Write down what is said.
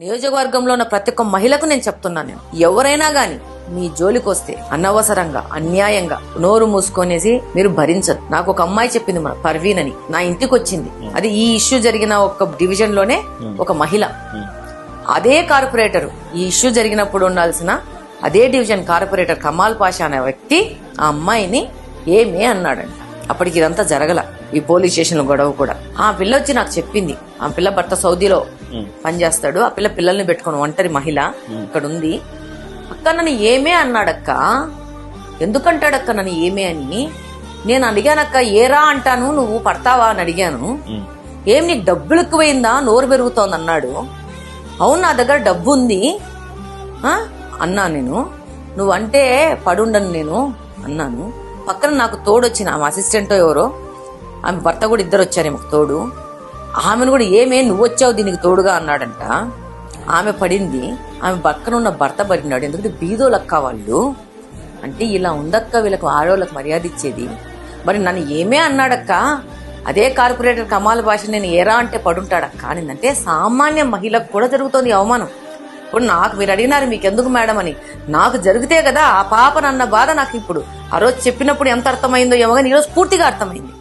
నియోజకవర్గంలో ఉన్న ప్రతి ఒక్క మహిళకు నేను చెప్తున్నాను, ఎవరైనా గాని మీ జోలికి వస్తే అనవసరంగా అన్యాయంగా నోరు మూసుకొనేసి మీరు భరించరు. నాకు ఒక అమ్మాయి చెప్పింది, మన పర్వీన్ అని, నా ఇంటికి వచ్చింది. అది ఈ ఇష్యూ జరిగిన ఒక డివిజన్ లోనే ఒక మహిళ, అదే కార్పొరేటర్ ఈ ఇష్యూ జరిగినప్పుడు ఉండాల్సిన అదే డివిజన్ కార్పొరేటర్ కమాల్ పాషా అనే వ్యక్తి ఆ అమ్మాయిని ఏమే అన్నాడంట. అప్పటికి ఇదంతా జరగల, ఈ పోలీస్ స్టేషన్ గొడవ కూడా. ఆ పిల్ల వచ్చి నాకు చెప్పింది, ఆ పిల్ల భర్త సౌదీలో పనిచేస్తాడు, ఆ పిల్ల పిల్లల్ని పెట్టుకుని ఒంటరి మహిళ ఇక్కడ ఉంది. అక్క నన్ను ఏమే అన్నాడక్క, ఎందుకంటాడక్క నన్ను ఏమే అని. నేను అడిగానక్క, ఏరా అంటాను, నువ్వు పడతావా అని అడిగాను. ఏం నీకు డబ్బులు ఎక్కువైందా, నోరు పెరుగుతోంది అన్నాడు. అవును నా దగ్గర డబ్బు ఉంది అన్నా నేను, నువ్వంటే పడుండను నేను అన్నాను. పక్కన నాకు తోడొచ్చిన ఆమె అసిస్టెంట్ ఎవరో, ఆమె భర్త కూడా ఇద్దరు వచ్చారేమో తోడు. ఆమెను కూడా ఏమే నువ్వు వచ్చావు దీనికి తోడుగా అన్నాడంట. ఆమె పడింది, ఆమె పక్కన ఉన్న భర్త పడినాడు. ఎందుకంటే బీదోలక్క వాళ్ళు, అంటే ఇలా ఉందక్క వీళ్ళకు ఆడవాళ్ళకి మర్యాద ఇచ్చేది. మరి నన్ను ఏమే అన్నాడక్క, అదే కార్పొరేటర్ కమాల్ భాష నేను ఏరా అంటే పడుంటాడక్క అనిందంటే సామాన్య మహిళకు కూడా జరుగుతోంది అవమానం. ఇప్పుడు నాకు మీరు అడిగినారు మీకెందుకు మేడం అని, నాకు జరిగితే కదా ఆ పాప నన్న బాధ నాకు ఇప్పుడు ఆ రోజు చెప్పినప్పుడు ఎంత అర్థమైందో ఏమో కానీ ఈరోజు పూర్తిగా అర్థమైంది.